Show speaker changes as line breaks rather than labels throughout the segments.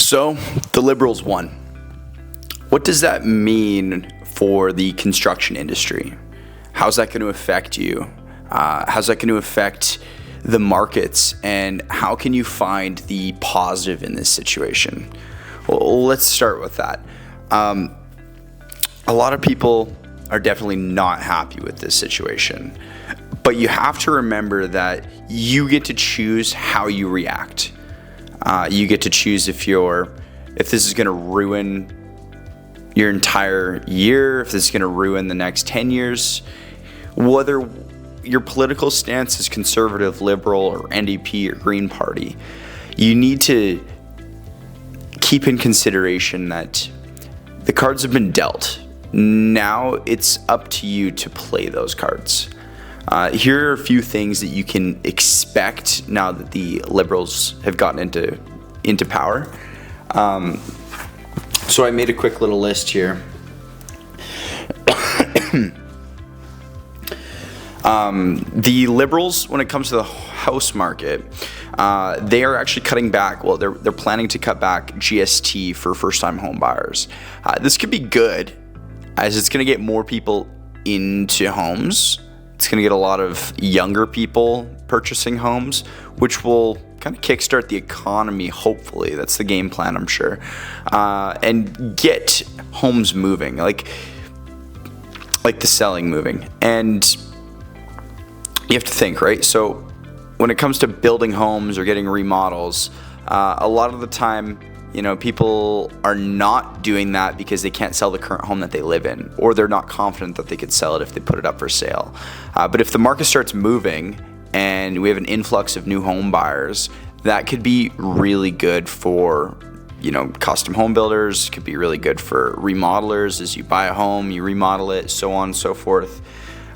So the Liberals won. What does that mean for the construction industry? How's that going to affect you? How's that going to affect the markets? And how can you find the positive in this situation? Well, let's start with that. A lot of people are definitely not happy with this situation. But you have to remember that you get to choose how you react. You get to choose if this is going to ruin your entire year, if this is going to ruin the next 10 years, whether your political stance is conservative, liberal, or NDP or Green Party. You need to keep in consideration that the cards have been dealt. Now it's up to you to play those cards. Here are a few things that you can expect now that the Liberals have gotten into power. So I made a quick little list here. The Liberals, when it comes to the house market, they are actually cutting back. Well, they're planning to cut back GST for first-time home buyers. This could be good, as it's going to get more people into homes. It's going to get a lot of younger people purchasing homes, which will kind of kickstart the economy, hopefully. That's the game plan, I'm sure. And get homes moving, like the selling moving. And you have to think, right? So when it comes to building homes or getting remodels, a lot of the time, people are not doing that because they can't sell the current home that they live in, or they're not confident that they could sell it if they put it up for sale. But if the market starts moving and we have an influx of new home buyers, that could be really good for, custom home builders. It could be really good for remodelers. As you buy a home, you remodel it, so on and so forth.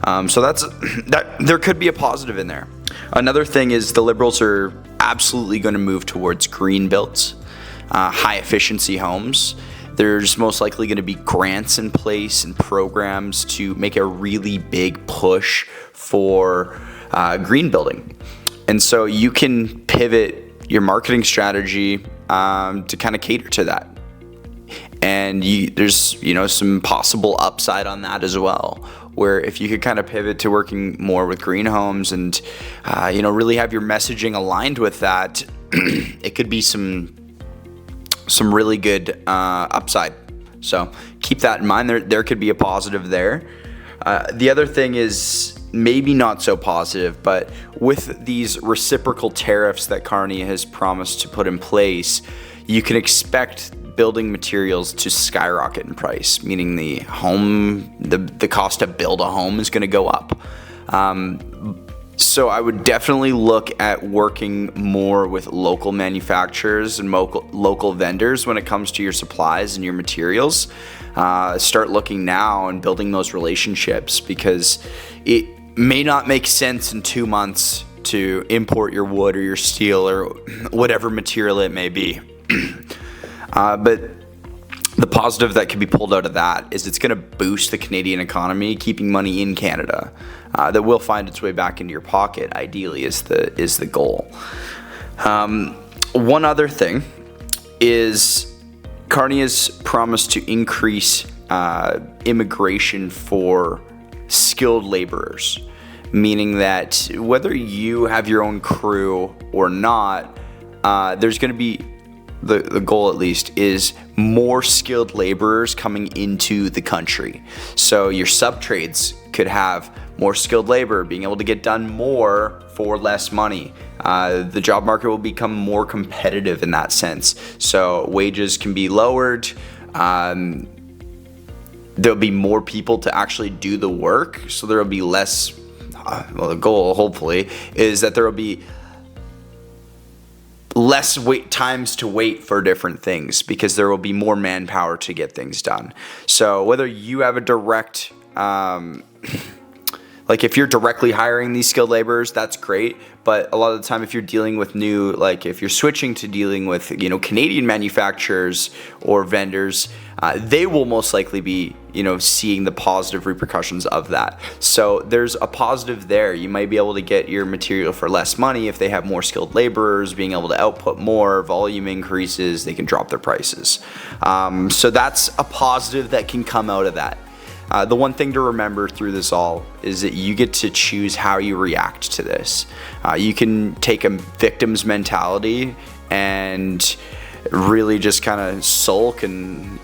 So that there could be a positive in there. Another thing is the Liberals are absolutely going to move towards green builds. High efficiency homes. There's most likely going to be grants in place and programs to make a really big push for green building. And so you can pivot your marketing strategy to kind of cater to that. And there's some possible upside on that as well, where if you could kind of pivot to working more with green homes and really have your messaging aligned with that, it could be some really good upside. So keep that in mind. There could be a positive there. The other thing is maybe not so positive, but with these reciprocal tariffs that Carney has promised to put in place, you can expect building materials to skyrocket in price, meaning the cost to build a home is going to go up. So I would definitely look at working more with local manufacturers and local vendors when it comes to your supplies and your materials. Start looking now and building those relationships, because it may not make sense in 2 months to import your wood or your steel or whatever material it may be. But the positive that can be pulled out of that is it's going to boost the Canadian economy, keeping money in Canada that will find its way back into your pocket. Ideally, is the goal. One other thing is Carney has promised to increase immigration for skilled laborers, meaning that whether you have your own crew or not, there's going to be the goal, at least, is more skilled laborers coming into the country. So your sub-trades could have more skilled labor, being able to get done more for less money. The job market will become more competitive in that sense. So wages can be lowered. There'll be more people to actually do the work. So there will be less, the goal, hopefully, is that there will be less times to wait for different things, because there will be more manpower to get things done. So whether you have a direct, if you're directly hiring these skilled laborers, that's great. But a lot of the time, if you're dealing with if you're switching to dealing with, Canadian manufacturers or vendors, they will most likely be, seeing the positive repercussions of that. So there's a positive there. You might be able to get your material for less money if they have more skilled laborers, being able to output more, volume increases, they can drop their prices. So that's a positive that can come out of that. The one thing to remember through this all is that you get to choose how you react to this. You can take a victim's mentality and really just kind of sulk, and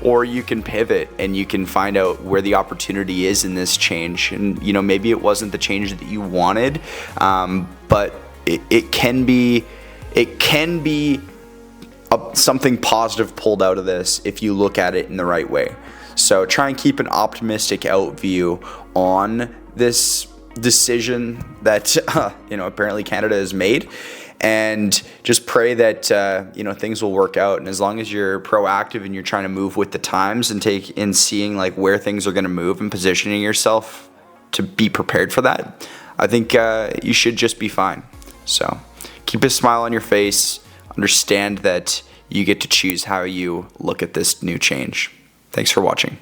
or you can pivot and you can find out where the opportunity is in this change. And maybe it wasn't the change that you wanted, but it can be something positive pulled out of this if you look at it in the right way. So try and keep an optimistic out view on this decision that apparently Canada has made, and just pray that things will work out. And as long as you're proactive and you're trying to move with the times and seeing like where things are going to move and positioning yourself to be prepared for that, I think you should just be fine. So keep a smile on your face. Understand that you get to choose how you look at this new change. Thanks for watching.